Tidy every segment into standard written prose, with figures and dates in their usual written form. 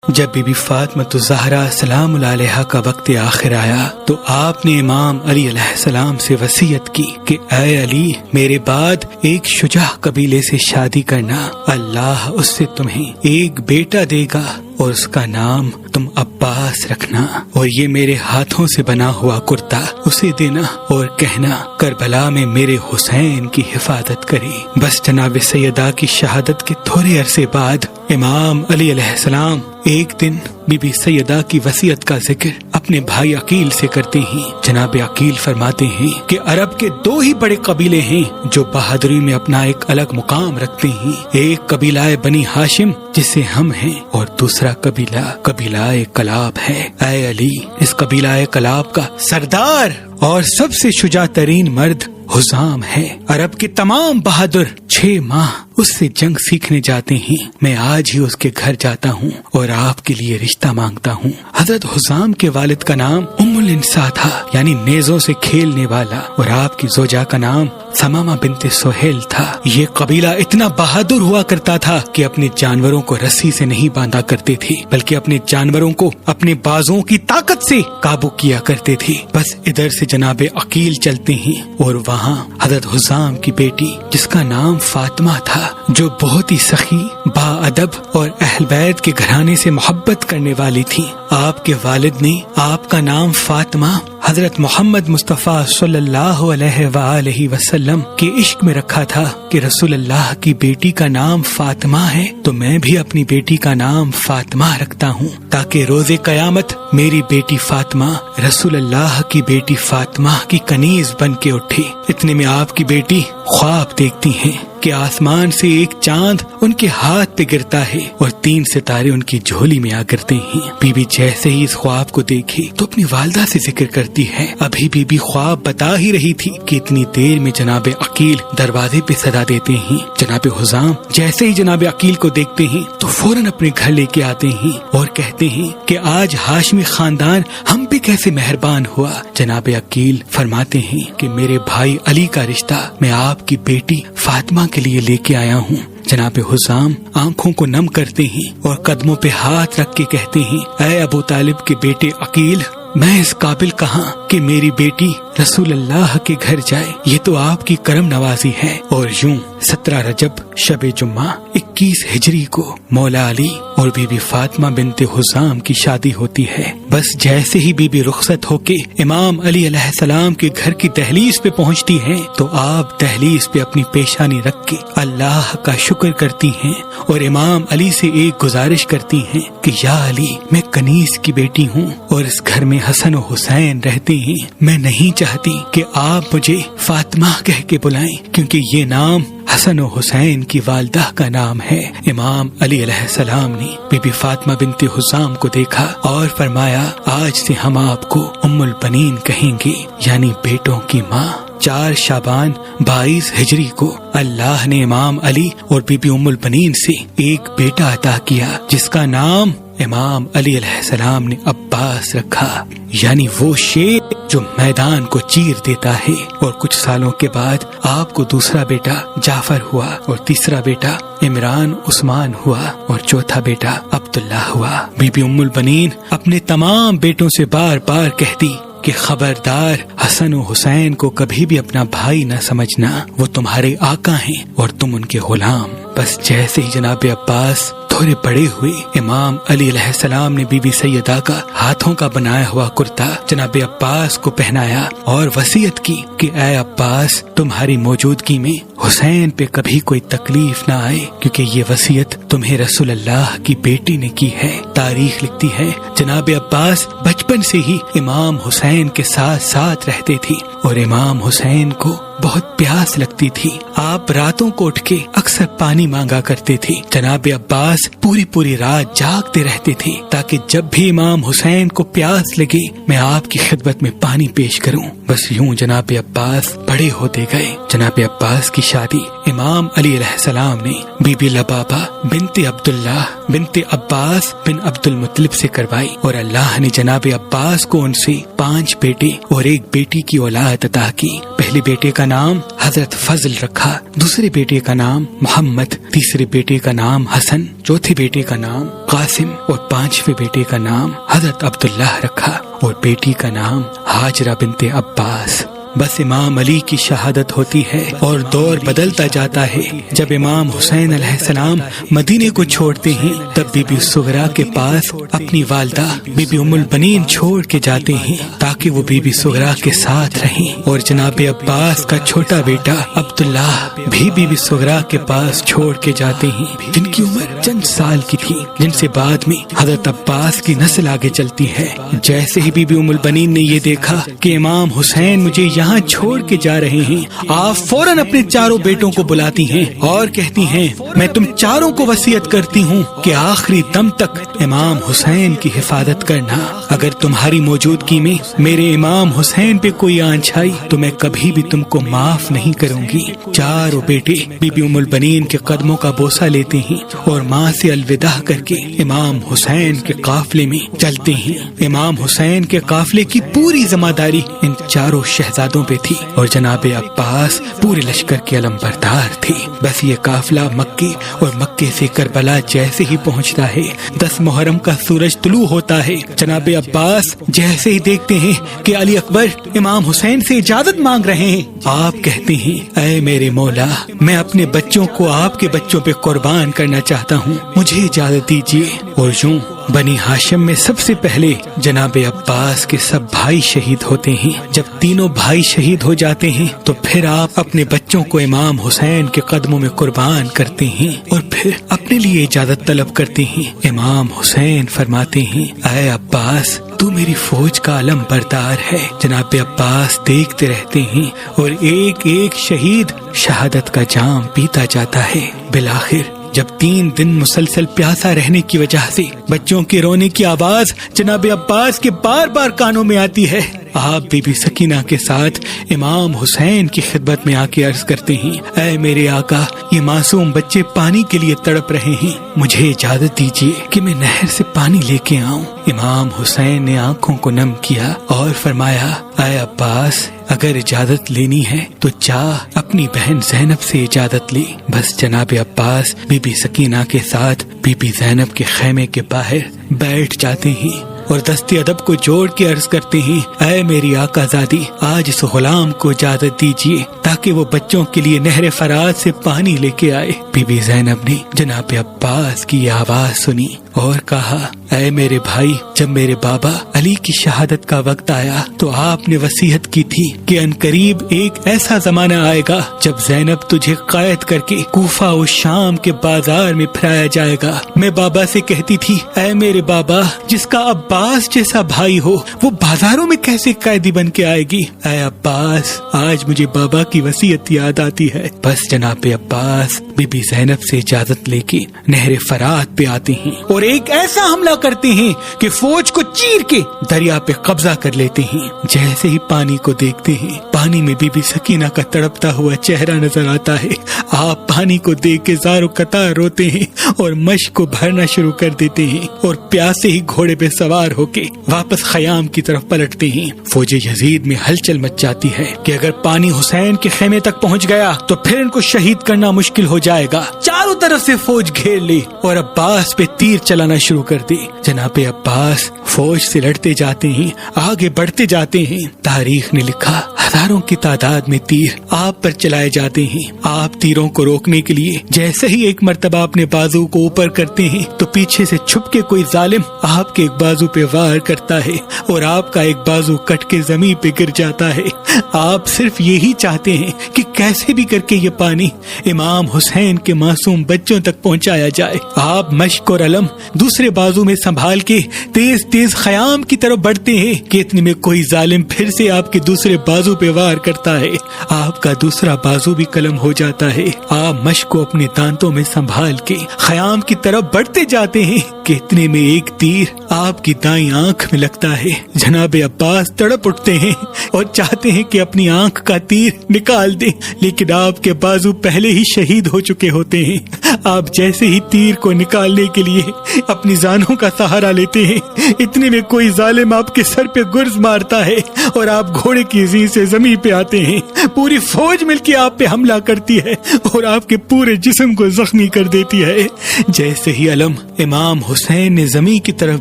جب be be Fatima الزہرا سلام اللہ علیہا کا وقت آخر آیا تو آپ نے امام علی علیہ السلام سے وصیت کی کہ اے علی، میرے بعد ایک شجاع قبیلے سے شادی کرنا، اللہ اس سے تمہیں ایک بیٹا دے گا اور اس کا نام تم عباس رکھنا، اور یہ میرے ہاتھوں سے بنا ہوا کرتا اسے دینا اور کہنا کربلا میں میرے حسین کی حفاظت کرے۔ بس جناب سیدہ کی شہادت کے تھوڑے عرصے بعد امام علی علیہ السلام ایک دن بی بی سیدہ کی وصیت کا ذکر اپنے بھائی عقیل سے کرتے ہیں۔ جناب عقیل فرماتے ہیں کہ عرب کے دو ہی بڑے قبیلے ہیں جو بہادری میں اپنا ایک الگ مقام رکھتے ہیں، ایک قبیلہ بنی ہاشم جسے ہم ہیں، اور دوسرا قبیلہ کلاب ہے۔ اے علی، اس قبیلہ کلاب کا سردار اور سب سے شجاع ترین مرد حزام ہے۔ عرب کے تمام بہادر 6 ماہ اس سے جنگ سیکھنے جاتے ہیں۔ میں آج ہی اس کے گھر جاتا ہوں اور آپ کے لیے رشتہ مانگتا ہوں۔ حضرت حزام کے والد کا نام ام الانسا تھا، یعنی نیزوں سے کھیلنے والا، اور آپ کی زوجہ کا نام ثمامہ بنت سہیل تھا۔ یہ قبیلہ اتنا بہادر ہوا کرتا تھا کہ اپنے جانوروں کو رسی سے نہیں باندھا کرتے تھے، بلکہ اپنے جانوروں کو اپنے بازوں کی طاقت سے قابو کیا کرتے تھے۔ بس ادھر سے جناب عقیل چلتے ہیں اور وہاں حضرت حزام کی بیٹی جس کا نام فاطمہ تھا، جو بہت ہی سخی، با ادب اور اہل بیت کے گھرانے سے محبت کرنے والی تھی، آپ کے والد نے آپ کا نام فاطمہ حضرت محمد مصطفیٰ صلی اللہ علیہ وآلہ وسلم کے عشق میں رکھا تھا کہ رسول اللہ کی بیٹی کا نام فاطمہ ہے تو میں بھی اپنی بیٹی کا نام فاطمہ رکھتا ہوں، تاکہ روز قیامت میری بیٹی فاطمہ رسول اللہ کی بیٹی فاطمہ کی کنیز بن کے اٹھے۔ اتنے میں آپ کی بیٹی خواب دیکھتی ہیں کہ آسمان سے ایک چاند ان کے ہاتھ پہ گرتا ہے اور 3 ستارے ان کی جھولی میں آ گرتے ہیں۔ بی بی جیسے ہی اس خواب کو دیکھی تو اپنی والدہ سے ذکر کرتی ہے۔ ابھی بی بی خواب بتا ہی رہی تھی کہ اتنی دیر میں جناب عقیل دروازے پہ صدا دیتے ہیں۔ جناب حزام جیسے ہی جناب عقیل کو دیکھتے ہیں تو فوراً اپنے گھر لے کے آتے ہیں اور کہتے ہیں کہ آج ہاشمی خاندان ہم پہ کیسے مہربان ہوا۔ جناب عقیل فرماتے ہیں کہ میرے بھائی علی کا رشتہ میں آپ کی بیٹی فاطمہ کے لیے لے کے آیا ہوں۔ جناب حزام آنکھوں کو نم کرتے ہیں اور قدموں پہ ہاتھ رکھ کے کہتے ہیں، اے ابو طالب کے بیٹے عقیل، میں اس قابل کہاں کہ میری بیٹی رسول اللہ کے گھر جائے، یہ تو آپ کی کرم نوازی ہے۔ اور یوں 17 رجب شب جمعہ 21 ہجری کو مولا علی اور بی بی فاطمہ بنت حزام کی شادی ہوتی ہے۔ بس جیسے ہی بی بی رخصت ہو کے امام علی علیہ السلام کے گھر کی دہلیز پہ پہنچتی ہیں تو آپ دہلیز پہ اپنی پیشانی رکھ کے اللہ کا شکر کرتی ہیں اور امام علی سے ایک گزارش کرتی ہیں کہ یا علی، میں کنیز کی بیٹی ہوں اور اس گھر میں حسن و حسین رہتے ہیں، میں نہیں چاہتی کہ آپ مجھے فاطمہ کہہ کے بلائیں، کیونکہ یہ نام حسن و حسین کی والدہ کا نام ہے۔ امام علی علیہ السلام نے بی بی فاطمہ بنت حزام کو دیکھا اور فرمایا، آج سے ہم آپ کو ام البنین کہیں گے، یعنی بیٹوں کی ماں۔ 4 شعبان 22 ہجری کو اللہ نے امام علی اور بی بی ام البنین سے ایک بیٹا عطا کیا جس کا نام امام علی علیہ السلام نے عباس رکھا، یعنی وہ شیر جو میدان کو چیر دیتا ہے۔ اور کچھ سالوں کے بعد آپ کو دوسرا بیٹا جعفر ہوا اور تیسرا بیٹا عمران عثمان ہوا اور چوتھا بیٹا عبداللہ ہوا۔ بی بی ام البنین اپنے تمام بیٹوں سے بار بار کہتی کہ خبردار، حسن و حسین کو کبھی بھی اپنا بھائی نہ سمجھنا، وہ تمہارے آقا ہیں اور تم ان کے غلام۔ بس جیسے ہی جناب عباس تھوڑے بڑے ہوئے، امام علی علیہ السلام نے بی بی سیدہ کا ہاتھوں کا بنایا ہوا کرتا جناب عباس کو پہنایا اور وصیت کی کہ اے عباس، تمہاری موجودگی میں حسین پہ کبھی کوئی تکلیف نہ آئے، کیونکہ یہ وصیت تمہیں رسول اللہ کی بیٹی نے کی ہے۔ تاریخ لکھتی ہے جناب عباس بچپن سے ہی امام حسین کے ساتھ ساتھ رہتے تھے اور امام حسین کو بہت پیاس لگتی تھی، آپ راتوں کو اٹھ کے اکثر پانی مانگا کرتے تھے۔ جناب عباس پوری رات جاگتے رہتے تھے تاکہ جب بھی امام حسین کو پیاس لگے میں آپ کی خدمت میں پانی پیش کروں۔ بس یوں جناب عباس بڑے ہوتے گئے۔ جناب عباس کی شادی امام علی علیہ السلام نے بی بی لبابہ بنت عبداللہ بنت عباس بن عبد المطلب سے کروائی اور اللہ نے جناب عباس کو ان سے 5 بیٹے اور 1 بیٹی کی اولاد عطا کی۔ پہلے پہلے بیٹے کا نام حضرت فضل رکھا، دوسرے بیٹے کا نام محمد، تیسرے بیٹے کا نام حسن، چوتھے بیٹے کا نام قاسم اور پانچویں بیٹے کا نام حضرت عبداللہ رکھا اور بیٹی کا نام ہاجرہ بنت عباس۔ بس امام علی کی شہادت ہوتی ہے اور دور بدلتا جاتا ہے۔ جب امام حسین علیہ السلام مدینے کو چھوڑتے ہیں تب بی بی صغرا کے پاس اپنی والدہ بی بی ام البنین چھوڑ کے جاتے ہیں تاکہ وہ بی بی صغرا کے ساتھ رہیں، اور جناب عباس کا چھوٹا بیٹا عبداللہ بھی بی بی صغرا کے پاس چھوڑ کے جاتے ہیں، جن کی عمر چند سال کی تھی، جن سے بعد میں حضرت عباس کی نسل آگے چلتی ہے۔ جیسے ہی بی بی ام البنین نے یہ دیکھا کہ امام حسین مجھے یہاں چھوڑ کے جا رہے ہیں، آپ فوراً اپنے چاروں بیٹوں کو بلاتی ہیں اور کہتی ہیں میں تم چاروں کو وصیت کرتی ہوں کہ آخری دم تک امام حسین کی حفاظت کرنا، اگر تمہاری موجودگی میں میرے امام حسین پہ کوئی آنچ آئی تو میں کبھی بھی تم کو معاف نہیں کروں گی۔ چاروں بیٹے بی بی ام البنین کے قدموں کا بوسہ لیتے ہیں اور ماں سے الوداع کر کے امام حسین کے قافلے میں چلتے ہیں۔ امام حسین کے قافلے کی پوری ذمہ داری ان چاروں شہزادوں پہ تھی اور جناب عباس پورے لشکر کے علم بردار تھے۔ بس یہ قافلہ مکے اور مکے سے کربلا جیسے ہی پہنچتا ہے 10 محرم کا سورج طلوع ہوتا ہے، جناب عباس جیسے ہی دیکھتے ہیں کہ علی اکبر امام حسین سے اجازت مانگ رہے ہیں، آپ کہتے ہیں اے میرے مولا، میں اپنے بچوں کو آپ کے بچوں پہ قربان کرنا چاہتا ہوں، مجھے اجازت دیجیے۔ اور یوں بنی ہاشم میں سب سے پہلے جناب عباس کے سب بھائی شہید ہوتے ہیں۔ جب تینوں بھائی شہید ہو جاتے ہیں تو پھر آپ اپنے بچوں کو امام حسین کے قدموں میں قربان کرتے ہیں اور پھر اپنے لیے اجازت طلب کرتے ہیں۔ امام حسین فرماتے ہیں اے عباس، تو میری فوج کا علم بردار ہے۔ جناب عباس دیکھتے رہتے ہیں اور ایک ایک شہید شہادت کا جام پیتا جاتا ہے۔ بالآخر جب 3 دن مسلسل پیاسا رہنے کی وجہ سے بچوں کے رونے کی آواز جناب عباس کے بار بار کانوں میں آتی ہے، آپ بی بی سکینہ کے ساتھ امام حسین کی خدمت میں آ کے عرض کرتے ہیں اے میرے آقا، یہ معصوم بچے پانی کے لیے تڑپ رہے ہیں، مجھے اجازت دیجیے کہ میں نہر سے پانی لے کے آؤں۔ امام حسین نے آنکھوں کو نم کیا اور فرمایا اے عباس، اگر اجازت لینی ہے تو چاہ اپنی بہن زینب سے اجازت لی۔ بس جناب عباس بی بی سکینہ کے ساتھ بی بی زینب کے خیمے کے باہر بیٹھ جاتے ہیں اور دست ادب کو جوڑ کے عرض کرتے ہیں اے میری آقا زادی، آج اس غلام کو اجازت دیجیے تاکہ وہ بچوں کے لیے نہر فرات سے پانی لے کے آئے۔ بی بی زینب نے جناب عباس کی یہ آواز سنی اور کہا اے میرے بھائی، جب میرے بابا علی کی شہادت کا وقت آیا تو آپ نے وصیت کی تھی کہ عنقریب ایک ایسا زمانہ آئے گا جب زینب تجھے قید کر کے کوفہ و شام کے بازار میں پھرایا جائے گا۔ میں بابا سے کہتی تھی اے میرے بابا، جس کا عباس جیسا بھائی ہو وہ بازاروں میں کیسے قیدی بن کے آئے گی؟ اے عباس، آج مجھے بابا کی وصیت یاد آتی ہے۔ بس جناب عباس بی بی زینب سے اجازت لے کے نہر فرات پہ آتے ہیں اور ایک ایسا حملہ کرتے ہیں کہ فوج کو چیر کے دریا پہ قبضہ کر لیتے ہیں۔ جیسے ہی پانی کو دیکھتے ہیں، پانی میں بی بی سکینہ کا تڑپتا ہوا چہرہ نظر آتا ہے۔ آپ پانی کو دیکھ کے زارو قطار روتے ہیں اور مشق کو بھرنا شروع کر دیتے ہیں اور پیاسے ہی گھوڑے پہ سوار ہو کے واپس خیام کی طرف پلٹتے ہیں۔ فوج یزید میں ہلچل مچ جاتی ہے کہ اگر پانی حسین کے خیمے تک پہنچ گیا تو پھر ان کو شہید کرنا مشکل ہو جائے گا۔ چاروں طرف سے فوج گھیر لی اور عباس پہ تیر چلانا شروع کر دی۔ جناب عباس فوج سے لڑتے جاتے ہیں، آگے بڑھتے جاتے ہیں۔ تاریخ نے لکھا ہزاروں کی تعداد میں تیر آپ پر چلائے جاتے ہیں۔ آپ تیروں کو روکنے کے لیے جیسے ہی ایک مرتبہ اپنے بازو کو اوپر کرتے ہیں تو پیچھے سے چھپ کے کوئی ظالم آپ کے ایک بازو پہ وار کرتا ہے اور آپ کا ایک بازو کٹ کے زمین پہ گر جاتا ہے۔ آپ صرف یہی چاہتے ہیں کہ کیسے بھی کر کے یہ پانی امام حسین کے معصوم بچوں تک پہنچایا جائے۔ آپ مشق اور علم دوسرے بازو میں سنبھال کے تیز تیز خیام کی طرف بڑھتے ہیں کہ اتنے میں کوئی ظالم پھر سے آپ کے دوسرے بازو پہ وار کرتا ہے۔ آپ کا دوسرا بازو بھی قلم ہو جاتا ہے۔ آپ مشق کو اپنے دانتوں میں سنبھال کے خیام کی طرف بڑھتے جاتے ہیں کہ اتنے میں ایک تیر آپ کی دائیں آنکھ میں لگتا ہے۔ جناب عباس تڑپ اٹھتے ہیں اور چاہتے ہیں کہ اپنی آنکھ کا تیر نکال دیں، لیکن آپ کے بازو پہلے ہی شہید ہو چکے ہوتے ہیں۔ آپ جیسے ہی تیر کو نکالنے کے لیے اپنی زانوں کا سہارا لیتے ہیں، اتنے میں کوئی ظالم آپ کے سر پہ گرز مارتا ہے اور آپ گھوڑے کی زین سے زمین پہ آتے ہیں۔ پوری فوج مل کے آپ پہ حملہ کرتی ہے اور آپ کے پورے جسم کو زخمی کر دیتی ہے۔ جیسے ہی علم امام حسین نے زمین کی طرف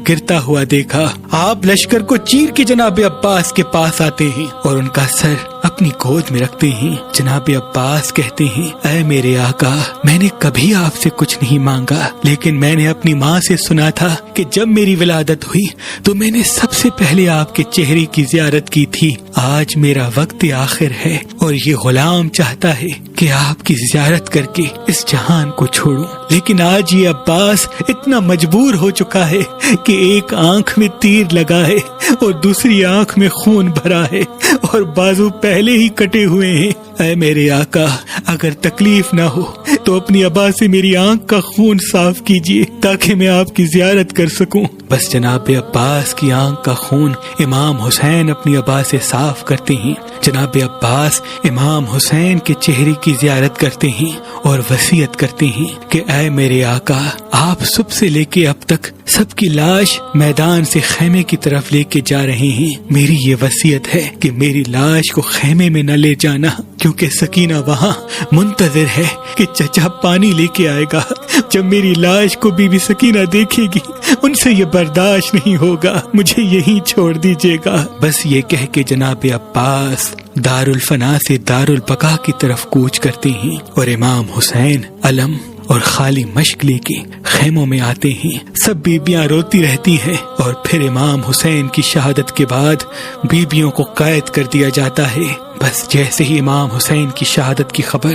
گرتا ہوا دیکھا، آپ لشکر کو چیر کے جناب عباس کے پاس آتے ہیں اور ان کا سر اپنی گود میں رکھتے ہیں۔ جناب عباس کہتے ہیں، اے میرے آقا، میں نے کبھی آپ سے کچھ نہیں مانگا، لیکن میں نے اپنی ماں سے سنا تھا کہ جب میری ولادت ہوئی تو میں نے سب سے پہلے آپ کے چہرے کی زیارت کی تھی۔ آج میرا وقت آخر ہے اور یہ غلام چاہتا ہے کہ آپ کی زیارت کر کے اس جہان کو چھوڑوں، لیکن آج یہ عباس اتنا مجبور ہو چکا ہے کہ ایک آنکھ میں تیر لگا ہے اور دوسری آنکھ میں خون بھرا ہے اور بازو پہلے ہی کٹے ہوئے ہیں۔ اے میرے آقا، اگر تکلیف نہ ہو تو اپنی ابا سے میری آنکھ کا خون صاف کیجیے تاکہ میں آپ کی زیارت کر سکوں۔ بس جناب عباس کی آنکھ کا خون امام حسین اپنی ابا سے صاف کرتے ہیں۔ جناب عباس امام حسین کے چہرے کی زیارت کرتے ہیں اور وصیت کرتے ہیں کہ اے میرے آقا، آپ صبح سے لے کے اب تک سب کی لاش میدان سے خیمے کی طرف لے کے جا رہے ہیں۔ میری یہ وصیت ہے کہ میری لاش کو خیمے میں نہ لے جانا، کیونکہ سکینہ وہاں منتظر ہے کہ چچا پانی لے کے آئے گا۔ جب میری لاش کو بی بی سکینہ دیکھے گی ان سے یہ برداشت نہیں ہوگا، مجھے یہیں چھوڑ دیجیے گا۔ بس یہ کہہ کے جناب عباس دارالفنا سے دارالبقا کی طرف کوچ کرتے ہیں اور امام حسین علم اور خالی مشق لے کے خیموں میں آتے ہیں۔ سب بیبیاں روتی رہتی ہیں اور پھر امام حسین کی شہادت کے بعد بیبیوں کو قید کر دیا جاتا ہے۔ بس جیسے ہی امام حسین کی شہادت کی خبر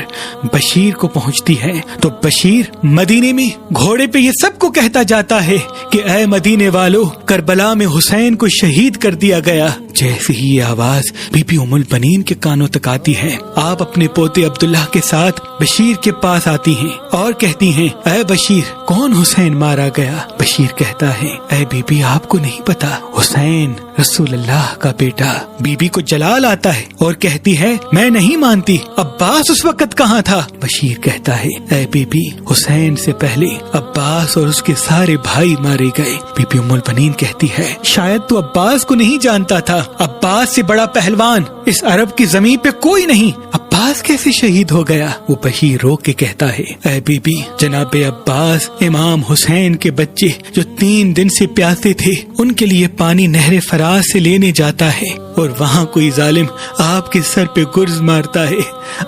بشیر کو پہنچتی ہے تو بشیر مدینے میں گھوڑے پہ یہ سب کو کہتا جاتا ہے کہ اے مدینے والو، کربلا میں حسین کو شہید کر دیا گیا۔ جیسے ہی یہ آواز بی بی ام البنین کے کانوں تک آتی ہے، آپ اپنے پوتے عبداللہ کے ساتھ بشیر کے پاس آتی ہیں اور کہتی ہیں، اے بشیر، کون حسین مارا گیا؟ بشیر کہتا ہے، اے بی بی، آپ کو نہیں پتا، حسین رسول اللہ کا بیٹا۔ بی بی کو جلال آتا ہے اور کہتی ہے، میں نہیں مانتی، عباس اس وقت کہاں تھا؟ بشیر کہتا ہے، اے بی بی، حسین سے پہلے عباس اور اس کے سارے بھائی مارے گئے۔ بی بی ام البنین کہتی ہے، شاید تو عباس کو نہیں جانتا تھا، عباس سے بڑا پہلوان اس عرب کی زمین پہ کوئی نہیں، عباس کیسے شہید ہو گیا؟ وہ بشیر رو کے کہتا ہے، اے بی بی، جناب عباس امام حسین کے بچے جو 3 دن سے پیاسے تھے ان کے لیے پانی نہر فراز سے لینے جاتا ہے اور وہاں کوئی ظالم آپ کے سر پہ گرز مارتا ہے،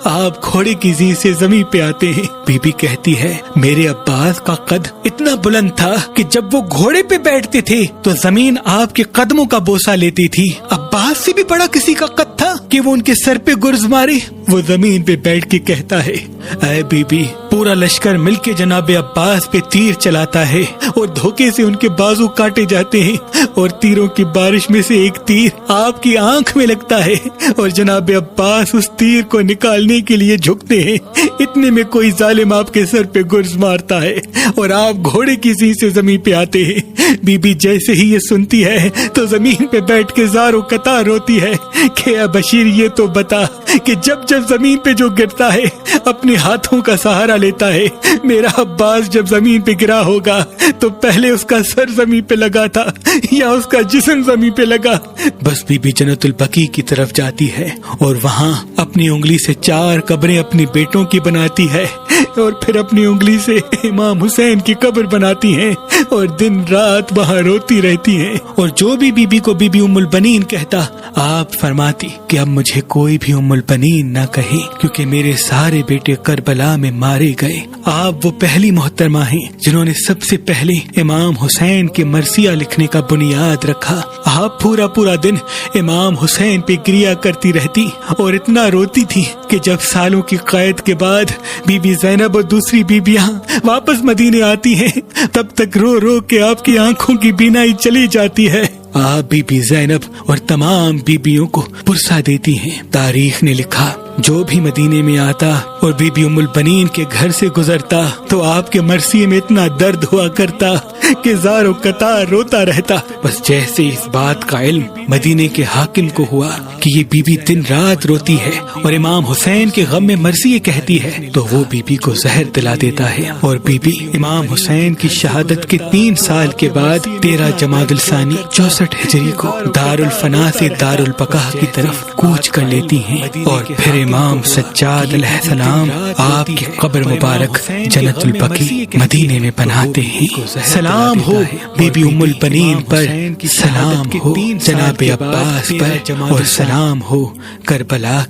آپ گھوڑے کی زین سے زمین پہ آتے ہیں۔ بی بی کہتی ہے، میرے عباس کا قد اتنا بلند تھا کہ جب وہ گھوڑے پہ بیٹھتے تھے تو زمین آپ کے قدموں کا بوسہ لیتی تھی۔ عباس سے بھی بڑا کسی کا قد تھا کہ وہ ان کے سر پہ گرز مارے؟ وہ زمین پہ بیٹھ کے کہتا ہے، اے بی بی، پورا لشکر مل کے جناب عباس پہ تیر چلاتا ہے اور دھوکے سے ان کے بازو کاٹے جاتے ہیں اور تیروں کی بارش میں سے ایک تیر آپ کی آنکھ میں لگتا ہے اور جناب عباس اس تیر کو نکالنے کے لیے جھکتے ہیں، اتنے میں کوئی ظالم آپ کے سر پہ گرز مارتا ہے اور آپ گھوڑے کی زین سے زمین پہ آتے ہیں۔ بی بی جیسے ہی یہ سنتی ہے تو زمین پہ بیٹھ کے زار و قطار روتی ہے کہ اے بشیر، یہ تو بتا کہ جب زمین پہ جو گرتا ہے اپنے ہاتھوں کا سہارا لیتا ہے، میرا عباس جب زمین پہ گرا ہوگا تو پہلے اس کا سر زمین پہ لگا تھا یا اس کا جسم زمین پہ لگا؟ بس بی بی جنت البقیع کی طرف جاتی ہے اور وہاں اپنی انگلی سے 4 قبریں اپنی بیٹوں کی بناتی ہے اور پھر اپنی انگلی سے امام حسین کی قبر بناتی ہیں اور دن رات وہاں روتی رہتی ہیں۔ اور جو بھی بی بی کو بی بی ام البنین کہتا، آپ فرماتی کہ اب مجھے کوئی بھی ام البنین نہ کہے، کیونکہ میرے سارے بیٹے کربلا میں مارے گئے۔ آپ وہ پہلی محترمہ ہیں جنہوں نے سب سے پہلے امام حسین کے مرثیہ لکھنے کا بنیاد رکھا۔ آپ پورا دن امام حسین پہ گریا کرتی رہتی اور اتنا روتی تھی کہ جب سالوں کی قید کے بعد بی بی زینب اور دوسری بیبیاں واپس مدینے آتی ہیں تب تک رو رو کے آپ کی آنکھوں کی بینائی چلی جاتی ہے۔ آپ بی بی زینب اور تمام بیبیوں کو پرسہ دیتی ہیں۔ تاریخ نے لکھا جو بھی مدینے میں آتا اور بی بی ام البنین کے گھر سے گزرتا تو آپ کے مرثیے میں اتنا درد ہوا کرتا کہ زار و قطار روتا رہتا۔ بس جیسے اس بات کا علم مدینے کے حاکم کو ہوا کہ یہ بی بی دن رات روتی ہے اور امام حسین کے غم میں مرثیے کہتی ہے، تو وہ بی بی کو زہر دلا دیتا ہے، اور بی بی امام حسین کی شہادت کے 3 سال کے بعد 13 جمادی الثانی 64 ہجری کو دار الفنا سے دار البقاء کی طرف کوچ کر لیتی ہیں، اور پھر امام سجاد علیہ السلام آپ کی قبر مبارک جنت البقیع مدینے میں بناتے ہیں۔ سلام ہو بی بی ام البنین پر، سلام ہو جناب عباس پر، اور سلام ہو کربلا